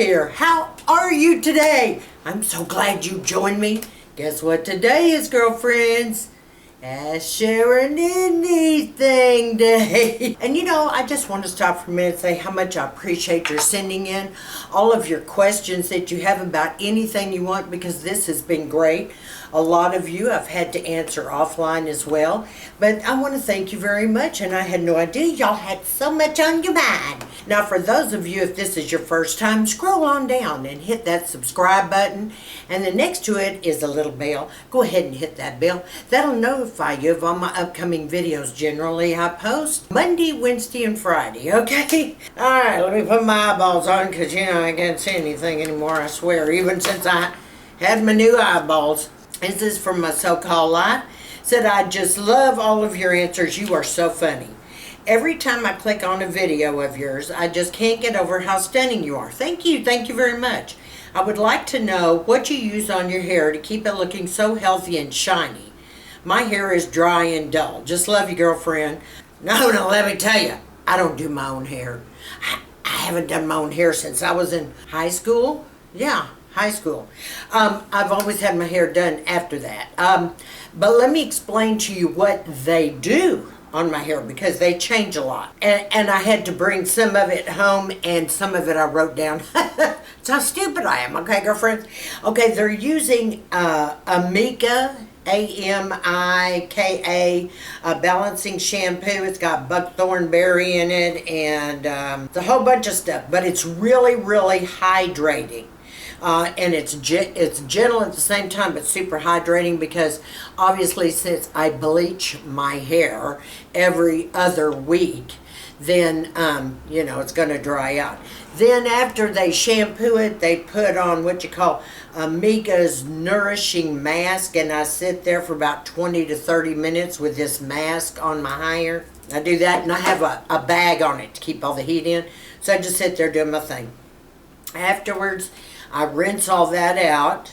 here. How are you today? I'm so glad you joined me. Guess what today is, girlfriends? Ask Sharon anything day. And you know, I just want to stop for a minute and say how much I appreciate your sending in all of your questions that you have about anything you want, because this has been great. A lot of you I've had to answer offline as well. But I want to thank you very much, and I had no idea y'all had so much on your mind. Now, for those of you, if this is your first time, scroll on down and hit that subscribe button. And then next to it is a little bell. Go ahead and hit that bell. That'll notify you of all my upcoming videos. Generally, I post Monday, Wednesday, and Friday, okay? All right, let me put my eyeballs on, because, you know, I can't see anything anymore, I swear, even since I had my new eyeballs. This is from my so-called life. Said, I just love all of your answers. You are so funny. Every time I click on a video of yours, I just can't get over how stunning you are. Thank you very much. I would like to know what you use on your hair to keep it looking so healthy and shiny. My hair is dry and dull. Just love you, girlfriend. No, let me tell you, I don't do my own hair. I haven't done my own hair since I was in high school. Yeah, high school. I've always had my hair done after that. But let me explain to you what they do on my hair, because they change a lot. And I had to bring some of it home, and some of it I wrote down. That's how stupid I am, okay, girlfriends? Okay, they're using Amika, A-M-I-K-A, balancing shampoo. It's got buckthorn berry in it, and it's a whole bunch of stuff. But it's really, really hydrating. And it's gentle at the same time, but super hydrating, because obviously since I bleach my hair every other week, then, you know, it's going to dry out. Then after they shampoo it, they put on what you call Amika's Nourishing Mask, and I sit there for about 20 to 30 minutes with this mask on my hair. I do that, and I have a bag on it to keep all the heat in, so I just sit there doing my thing. Afterwards, I rinse all that out,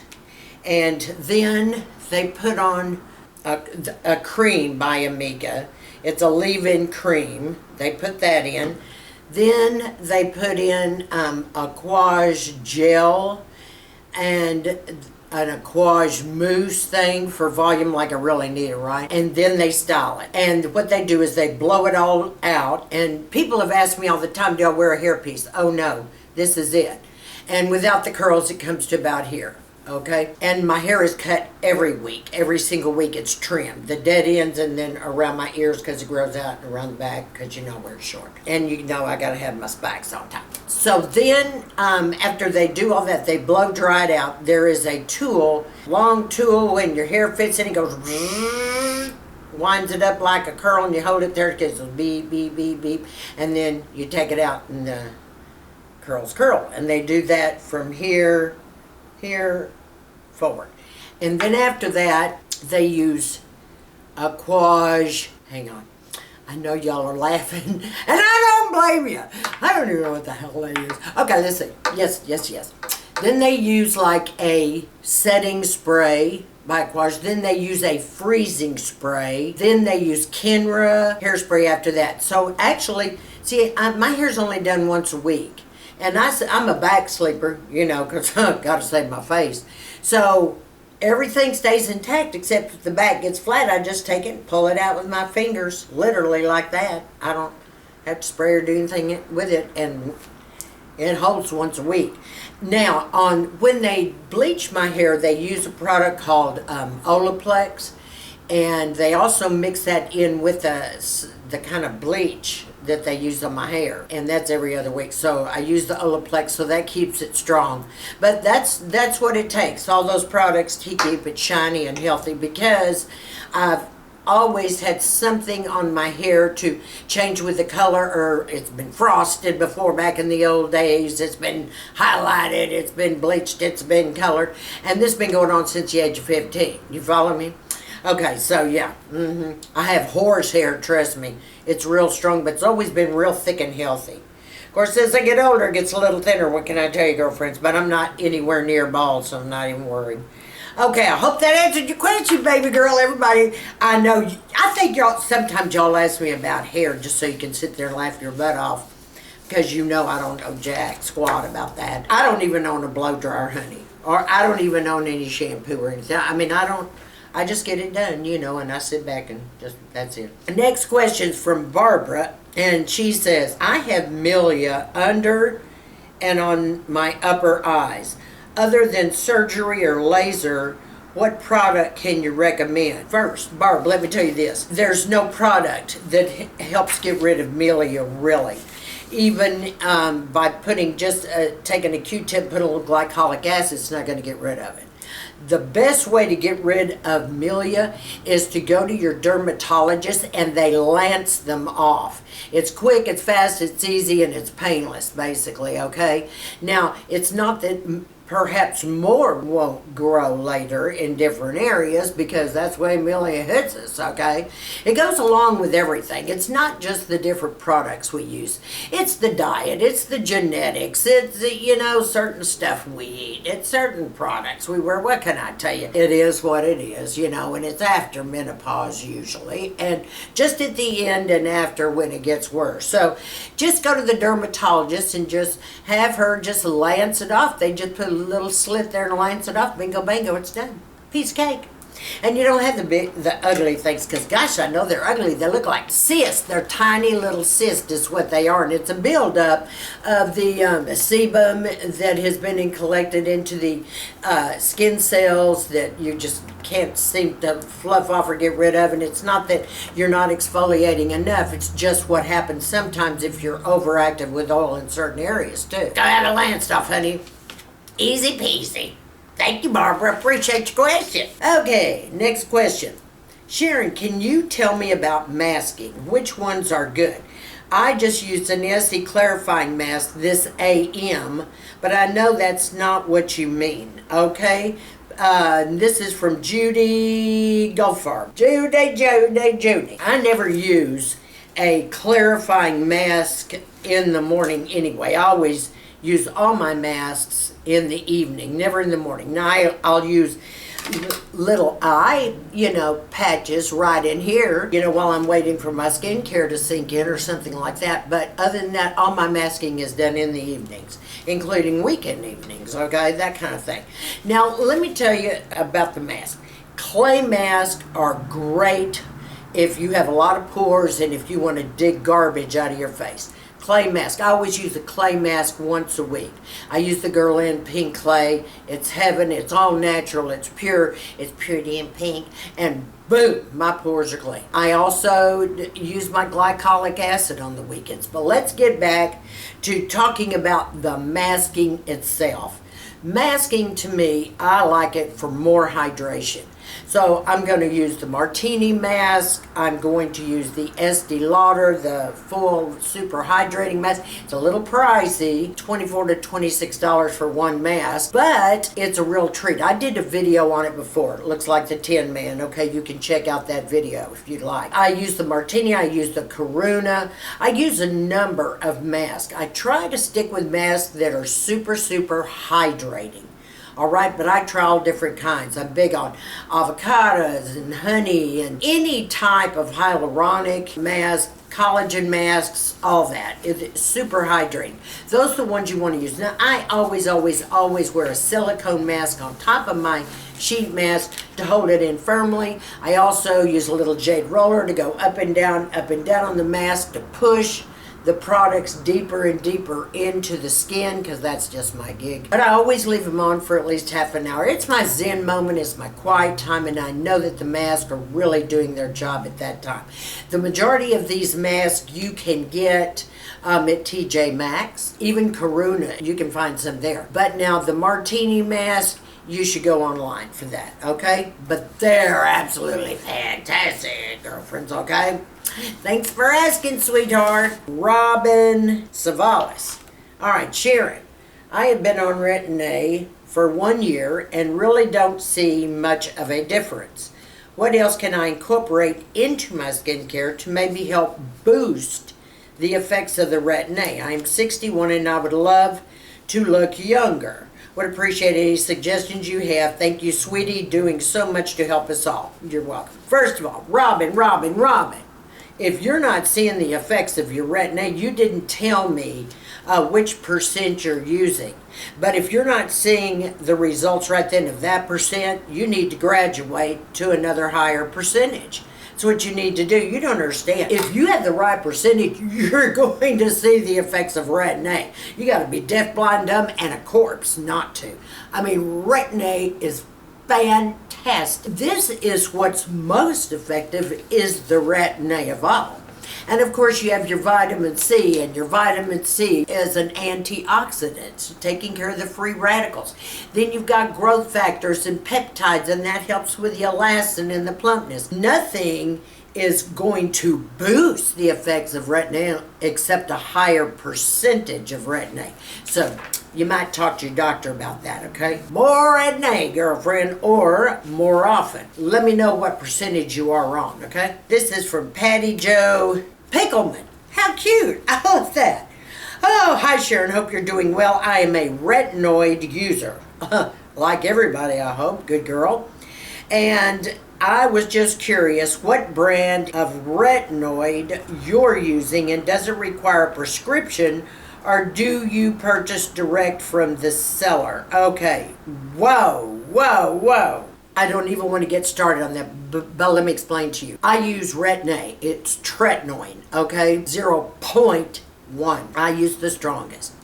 and then they put on a cream by Amika. It's a leave-in cream. They put that in. Then they put in Aquage gel and an Aquage mousse thing for volume, like I really need it, right? And then they style it. And what they do is they blow it all out. And people have asked me all the time, do I wear a hairpiece? Oh no, this is it. And without the curls, it comes to about here, okay? And my hair is cut every week. Every single week it's trimmed. The dead ends, and then around my ears because it grows out, and around the back because you know we're short. And you know I got to have my spikes on top. So then after they do all that, they blow dry it out. There is a tool, long tool, when your hair fits in, it goes winds it up like a curl, and you hold it there, it goes beep, beep, beep, beep. And then you take it out, and curls curl, and they do that from here forward. And then after that they use Aquage. Hang on, I know y'all are laughing, and I don't blame you. I don't even know what the hell that is. Okay, let's see. Yes. Then they use like a setting spray by Aquage. Then they use a freezing spray. Then they use Kenra hairspray after that. So actually, see, my hair's only done once a week. And I'm a back sleeper, you know, because I've got to save my face. So everything stays intact, except if the back gets flat, I just take it and pull it out with my fingers, literally like that. I don't have to spray or do anything with it, and it holds once a week. Now, when they bleach my hair, they use a product called Olaplex, and they also mix that in with the kind of bleach that they use on my hair, and that's every other week. So I use the Olaplex, so that keeps it strong. But that's what it takes, all those products, to keep it shiny and healthy, because I've always had something on my hair to change with the color, or it's been frosted before back in the old days, it's been highlighted, it's been bleached, it's been colored, and this has been going on since the age of 15. You follow me? Okay, so yeah, I have horse hair, trust me. It's real strong, but it's always been real thick and healthy. Of course, as I get older, it gets a little thinner, what can I tell you, girlfriends? But I'm not anywhere near bald, so I'm not even worried. Okay, I hope that answered your question, baby girl. Everybody, I think y'all, sometimes y'all ask me about hair just so you can sit there and laugh your butt off. because you know I don't know jack squat about that. I don't even own a blow dryer, honey. Or I don't even own any shampoo or anything. I mean, I just get it done, you know, and I sit back and just, that's it. The next question's from Barbara, and she says, I have milia under and on my upper eyes. Other than surgery or laser, what product can you recommend? First, Barb, let me tell you this. There's no product that helps get rid of milia, really. Even by putting taking a Q-tip, put a little glycolic acid, it's not going to get rid of it. The best way to get rid of milia is to go to your dermatologist and they lance them off. It's quick, it's fast, it's easy, and it's painless, basically, okay? Now, it's not that perhaps more won't grow later in different areas, because that's the way milia hits us, okay? It goes along with everything. It's not just the different products we use. It's the diet, it's the genetics, it's the, you know, certain stuff we eat, it's certain products we wear. What can I tell you? It is what it is, you know, and it's after menopause usually, and just at the end and after when it gets worse. So just go to the dermatologist and just have her just lance it off. They just put a little slit there and lance it off. Bingo, bango, it's done. Piece of cake. And you don't have the ugly things, because gosh, I know they're ugly. They look like cysts. They're tiny little cysts is what they are. And it's a buildup of the sebum that has been collected into the skin cells that you just can't seem to fluff off or get rid of. And it's not that you're not exfoliating enough. It's just what happens sometimes if you're overactive with oil in certain areas too. Go have a land stuff, honey. Easy peasy. Thank you, Barbara. Appreciate your question. Okay, next question. Sharon, can you tell me about masking? Which ones are good? I just used an SD clarifying mask this AM, but I know that's not what you mean, okay? This is from Judy Goldfarb. Judy. I never use a clarifying mask in the morning anyway. I always use all my masks in the evening, never in the morning. Now I'll use little eye, patches right in here, while I'm waiting for my skincare to sink in or something like that. But other than that, all my masking is done in the evenings, including weekend evenings, okay, that kind of thing. Now, let me tell you about the mask. Clay masks are great if you have a lot of pores and if you want to dig garbage out of your face. Clay mask. I always use a clay mask once a week. I use the Guerlain pink clay. It's heaven. It's all natural. It's pure. It's purity and pink. And boom, my pores are clean. I also use my glycolic acid on the weekends. But let's get back to talking about the masking itself. Masking, to me, I like it for more hydration. So I'm going to use the Martini mask. I'm going to use the Estee Lauder, the full super hydrating mask. It's a little pricey, $24 to $26 for one mask, but it's a real treat. I did a video on it before. It looks like the Tin Man. Okay, you can check out that video if you'd like. I use the Martini. I use the Corona. I use a number of masks. I try to stick with masks that are super, super hydrating. All right, but I try all different kinds. I'm big on avocados and honey and any type of hyaluronic mask, collagen masks, all that. It's super hydrating. Those are the ones you want to use. Now, I always wear a silicone mask on top of my sheet mask to hold it in firmly. I also use a little jade roller to go up and down on the mask to push the products deeper and deeper into the skin, because that's just my gig. But I always leave them on for at least half an hour. It's my zen moment, it's my quiet time, and I know that the masks are really doing their job at that time. The majority of these masks you can get at TJ Maxx, even Corona, you can find some there. But now the Martini mask, you should go online for that, okay? But they're absolutely fantastic, girlfriends, okay? Thanks for asking, sweetheart. Robin Savalas. All right, Sharon. I have been on Retin-A for 1 year and really don't see much of a difference. What else can I incorporate into my skincare to maybe help boost the effects of the Retin-A? I am 61 and I would love to look younger. Would appreciate any suggestions you have. Thank you, sweetie, doing so much to help us all. You're welcome. First of all, Robin. if you're not seeing the effects of your retin-A, you didn't tell me which percent you're using. But if you're not seeing the results right then of that percent, you need to graduate to another higher percentage. That's what you need to do. You don't understand. If you have the right percentage, you're going to see the effects of retin-A. You got to be deaf, blind, dumb, and a corpse not to. I mean, retin-A is fantastic. This is what's most effective, is the retin-A of all. And of course you have your vitamin C, and your vitamin C is an antioxidant, taking care of the free radicals. Then you've got growth factors and peptides, and that helps with the elastin and the plumpness. Nothing is going to boost the effects of retin-A except a higher percentage of retin-A. So you might talk to your doctor about that, okay? More retin-A, girlfriend, or more often. Let me know what percentage you are wrong, okay? This is from Patty Jo Pickleman. How cute. I love that. Oh, hi Sharon, hope you're doing well. I am a retinoid user. Like everybody, I hope. Good girl. And I was just curious what brand of retinoid you're using, and does it require a prescription, or do you purchase direct from the seller? Okay. Whoa, whoa, whoa. I don't even want to get started on that, but let me explain to you. I use retin-A. It's tretinoin, okay? 0.1. I use the strongest.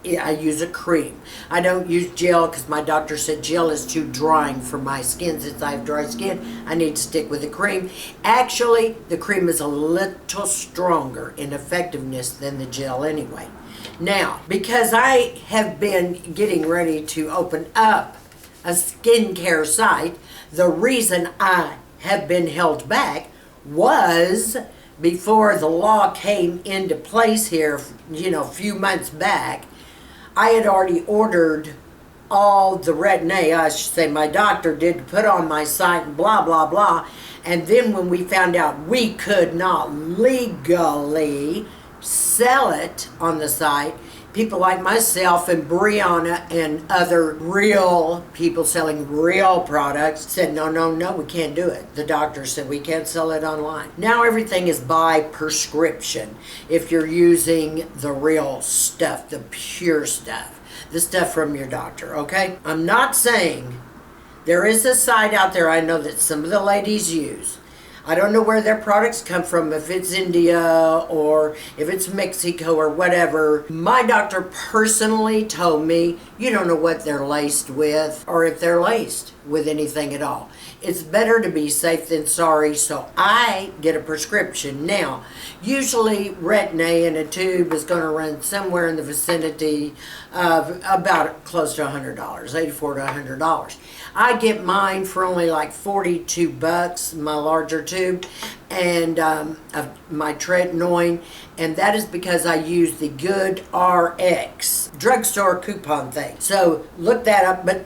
I use a cream. I don't use gel because my doctor said gel is too drying for my skin. Since I have dry skin, I need to stick with the cream. Actually, the cream is a little stronger in effectiveness than the gel anyway. Now, because I have been getting ready to open up a skincare site, the reason I have been held back was before the law came into place here, a few months back. I had already ordered all the retin-A, I should say my doctor did, to put on my site and blah, blah, blah. And then when we found out we could not legally sell it on the site, people like myself and Brianna and other real people selling real products said, no, no, no, we can't do it. The doctor said we can't sell it online. Now everything is by prescription if you're using the real stuff, the pure stuff, the stuff from your doctor, okay? I'm not saying, there is a site out there I know that some of the ladies use. I don't know where their products come from, if it's India or if it's Mexico or whatever. My doctor personally told me, you don't know what they're laced with or if they're laced with anything at all. It's better to be safe than sorry, so I get a prescription. Now, usually retin-A in a tube is going to run somewhere in the vicinity of about close to $100, $84 to $100. I get mine for only like 42 bucks, my larger tube, and my tretinoin, and that is because I use the Good RX drugstore coupon thing. So look that up, but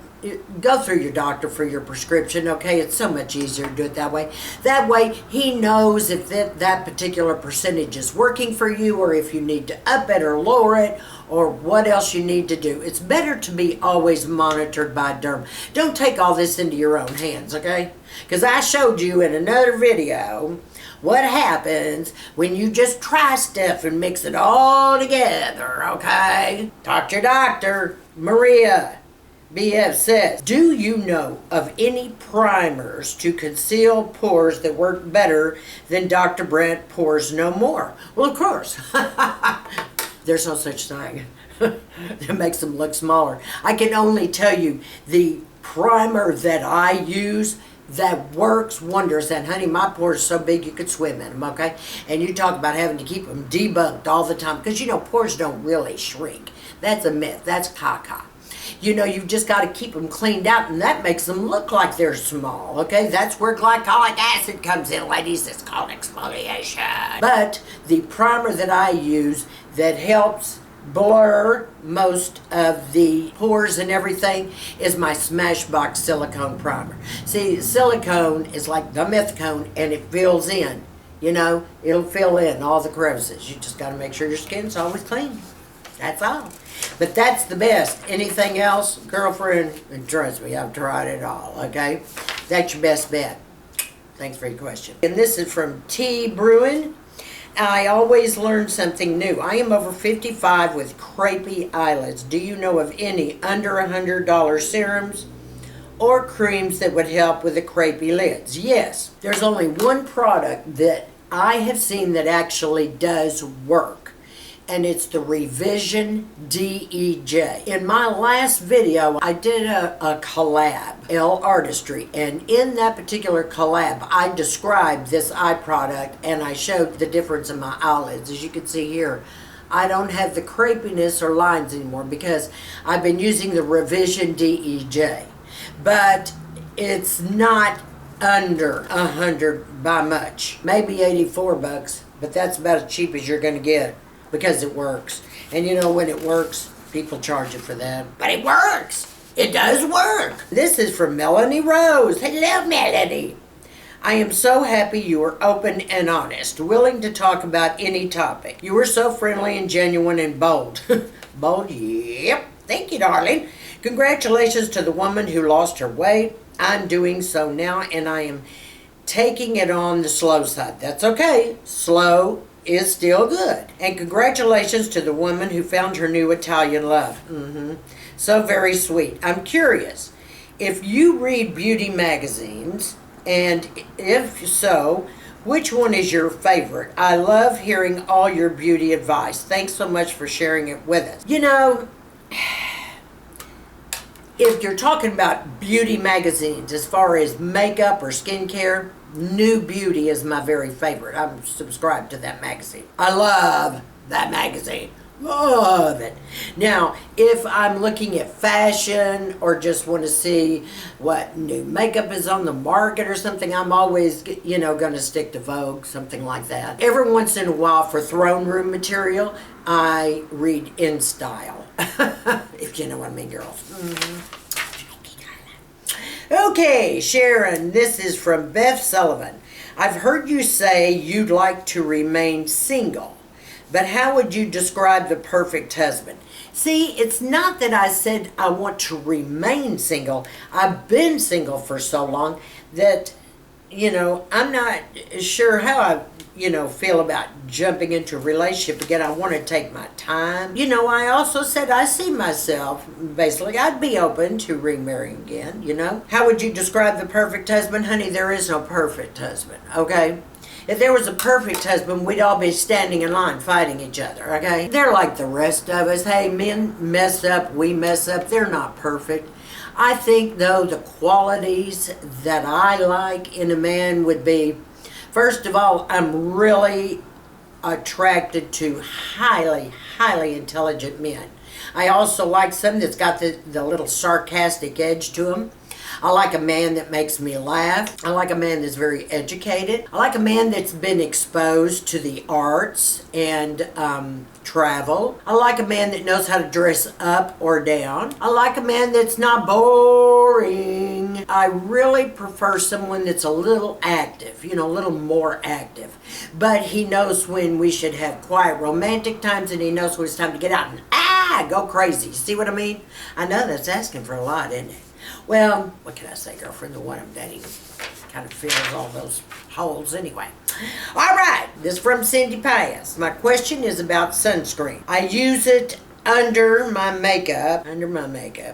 go through your doctor for your prescription, okay? It's so much easier to do it that way. That way, he knows if that particular percentage is working for you, or if you need to up it or lower it, or what else you need to do. It's better to be always monitored by a derm. Don't take all this into your own hands, okay? Because I showed you in another video what happens when you just try stuff and mix it all together, okay? Talk to your doctor. Maria BF says, do you know of any primers to conceal pores that work better than Dr. Brent Pores No More? Well, of course. There's no such thing. It makes them look smaller. I can only tell you the primer that I use that works wonders. And honey, my pores are so big you could swim in them, okay? And you talk about having to keep them debunked all the time, because pores don't really shrink. That's a myth. That's caca. You've just got to keep them cleaned out, and that makes them look like they're small, okay? That's where glycolic acid comes in, ladies. It's called exfoliation. But the primer that I use that helps blur most of the pores and everything is my Smashbox silicone primer. See, silicone is like the methicone, and it fills in. It'll fill in all the crevices. You just got to make sure your skin's always clean. That's all. But that's the best. Anything else, girlfriend, and trust me, I've tried it all, okay? That's your best bet. Thanks for your question. And this is from T. Bruin. I always learn something new. I am over 55 with crepey eyelids. Do you know of any under $100 serums or creams that would help with the crepey lids? Yes. There's only one product that I have seen that actually does work, and it's the Revision DEJ. In my last video, I did a collab, L Artistry, and in that particular collab, I described this eye product and I showed the difference in my eyelids. As you can see here, I don't have the crepiness or lines anymore because I've been using the Revision DEJ. But it's not under 100 by much. Maybe 84 bucks, but that's about as cheap as you're going to get because it works. And you know, when it works, people charge you for that. But it works. It does work. This is from Melanie Rose. Hello, Melanie. I am so happy you are open and honest, willing to talk about any topic. You are so friendly and genuine and bold. Bold, yep. Thank you, darling. Congratulations to the woman who lost her weight. I'm doing so now, and I am taking it on the slow side. That's okay. Slow is still good. And congratulations to the woman who found her new Italian love. So very sweet. I'm curious, if you read beauty magazines, and if so, which one is your favorite? I love hearing all your beauty advice. Thanks so much for sharing it with us. You know, if you're talking about beauty magazines, as far as makeup or skincare, New Beauty is my very favorite. I'm subscribed to that magazine. I love that magazine. Love it. Now, if I'm looking at fashion or just want to see what new makeup is on the market or something, I'm always, you know, going to stick to Vogue, something like that. Every once in a while, for throne room material, I read In Style. If you know what I mean, girls. Okay, Sharon, this is from Beth Sullivan. I've heard you say you'd like to remain single, but how would you describe the perfect husband? See, it's not that I said I want to remain single. I've been single for so long that, you know, I'm not sure how I, you know, feel about jumping into a relationship again. I want to take my time. You know, I also said I see myself, basically, I'd be open to remarrying again, you know. How would you describe the perfect husband? Honey, there is no perfect husband, okay? If there was a perfect husband, we'd all be standing in line fighting each other, okay? They're like the rest of us. Hey, men mess up, we mess up. They're not perfect. I think, though, the qualities that I like in a man would be, first of all, I'm really attracted to highly, highly intelligent men. I also like some that's got the little sarcastic edge to them. I like a man that makes me laugh. I like a man that's very educated. I like a man that's been exposed to the arts and travel. I like a man that knows how to dress up or down. I like a man that's not boring. I really prefer someone that's a little active, you know, a little more active. But he knows when we should have quiet romantic times, and he knows when it's time to get out and go crazy. See what I mean? I know that's asking for a lot, isn't it? Well, what can I say, girlfriend? The one I'm dating kind of fills all those holes anyway. All right, this is from Cindy Pius. My question is about sunscreen. I use it under my makeup,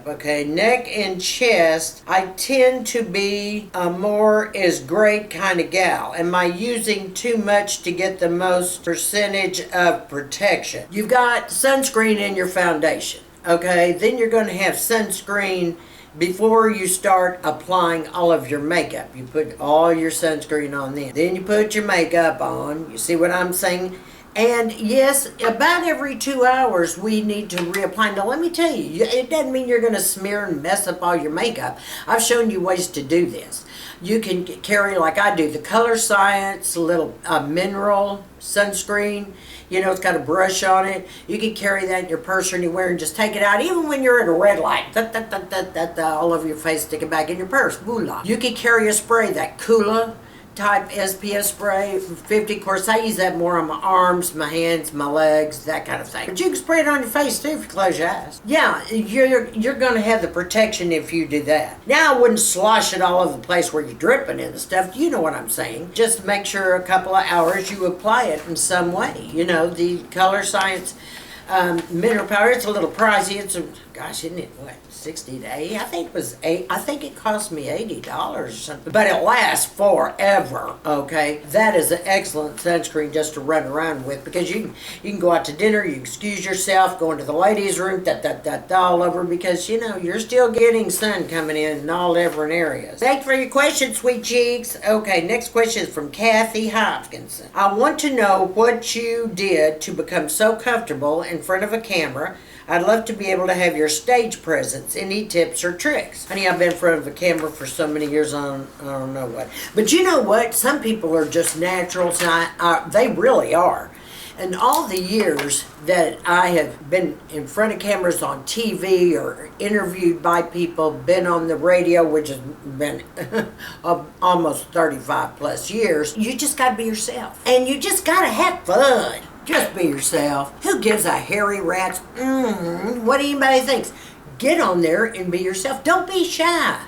okay? Neck and chest, I tend to be a more is great kind of gal. Am I using too much to get the most percentage of protection? You've got sunscreen in your foundation, okay? Then you're going to have sunscreen before you start applying all of your makeup. You put all your sunscreen on then you put your makeup on. You see what I'm saying? And yes, about every 2 hours we need to reapply. Now let me tell you, it doesn't mean you're going to smear and mess up all your makeup. I've shown you ways to do this. You can carry, like I do, the Color Science little mineral sunscreen. You know, it's got a brush on it. You can carry that in your purse or anywhere and just take it out, even when you're at a red light. All over your face, stick it back in your purse. Voila. You can carry a spray, that Kula type SPF spray, 50. Of course, I use that more on my arms, my hands, my legs, that kind of thing. But you can spray it on your face too if you close your eyes. Yeah, you're going to have the protection if you do that. Now, I wouldn't slosh it all over the place where you're dripping in the stuff. You know what I'm saying. Just make sure a couple of hours you apply it in some way. You know, the Color Science mineral powder, it's a little pricey. It's gosh, isn't it what, 60 to 80? I think it was I think it cost me $80 or something. But it lasts forever. Okay, that is an excellent sunscreen just to run around with, because you can go out to dinner, you excuse yourself, go into the ladies' room, all over, because you know you're still getting sun coming in all different areas. Thanks for your question, sweet cheeks. Okay, next question is from Kathy Hopkinson. I want to know what you did to become so comfortable in front of a camera. I'd love to be able to have your stage presence. Any tips or tricks? Honey, I've been in front of a camera for so many years, I don't know what. But you know what? Some people are just naturals. They really are. And all the years that I have been in front of cameras on TV or interviewed by people, been on the radio, which has been almost 35 plus years, you just got to be yourself. And you just got to have fun. Just be yourself. Who gives a hairy rat's what anybody thinks? Get on there and be yourself. Don't be shy.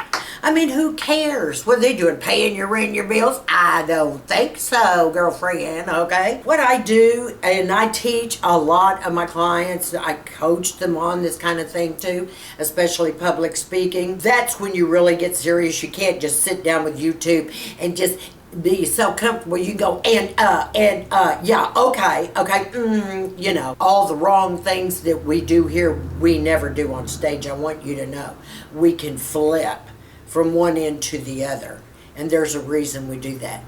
I mean, who cares? What are they doing? Paying your rent and your bills? I don't think so, girlfriend, okay? What I do, and I teach a lot of my clients, I coach them on this kind of thing too, especially public speaking. That's when you really get serious. You can't just sit down with YouTube and just be so comfortable. You go yeah, okay, you know, all the wrong things that we do here, we never do on stage. I want you to know we can flip from one end to the other, and there's a reason we do that.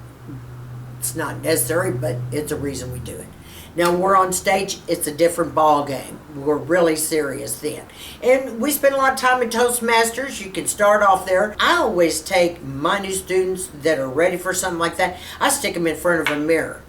It's not necessary, but it's a reason we do it. Now, when we're on stage, it's a different ball game. We're really serious then. And we spend a lot of time in Toastmasters. You can start off there. I always take my new students that are ready for something like that. I stick them in front of a mirror.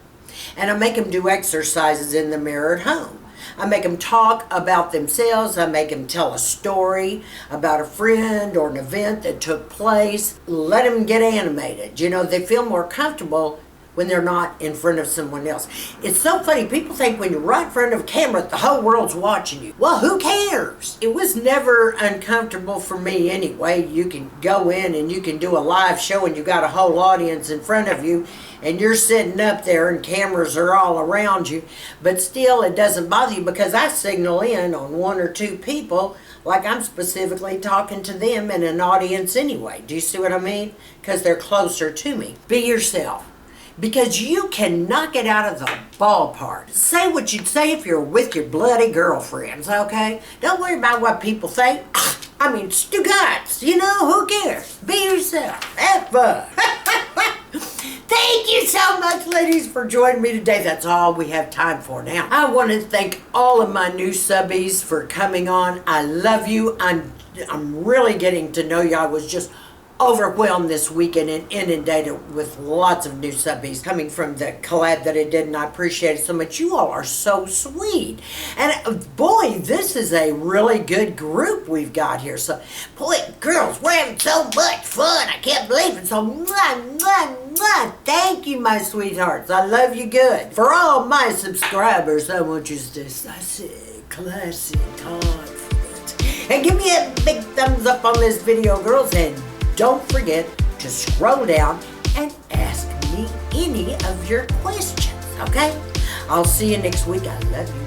And I make them do exercises in the mirror at home. I make them talk about themselves. I make them tell a story about a friend or an event that took place. Let them get animated. You know, they feel more comfortable when they're not in front of someone else. It's so funny. People think when you're right in front of a camera, the whole world's watching you. Well, who cares? It was never uncomfortable for me anyway. You can go in and you can do a live show and you got a whole audience in front of you and you're sitting up there and cameras are all around you. But still, it doesn't bother you because I signal in on one or two people like I'm specifically talking to them in an audience anyway. Do you see what I mean? Because they're closer to me. Be yourself. Because you can knock it out of the ballpark. Say what you'd say if you're with your bloody girlfriends, okay? Don't worry about what people think. I mean, Stugatz, you know, who cares? Be yourself. Have fun. Thank you so much, ladies, for joining me today. That's all we have time for now. I want to thank all of my new subbies for coming on. I love you. I'm really getting to know you. I was just overwhelmed this weekend and inundated with lots of new subbies coming from the collab that I did, and I appreciate it so much. You all are so sweet. And boy, this is a really good group we've got here. So, boy, girls, we're having so much fun. I can't believe it. So, mwah, mwah, mwah. Thank you, my sweethearts. I love you good. For all my subscribers, I want you to stay classy, confident. And give me a big thumbs up on this video, girls, and don't forget to scroll down and ask me any of your questions, okay? I'll see you next week. I love you.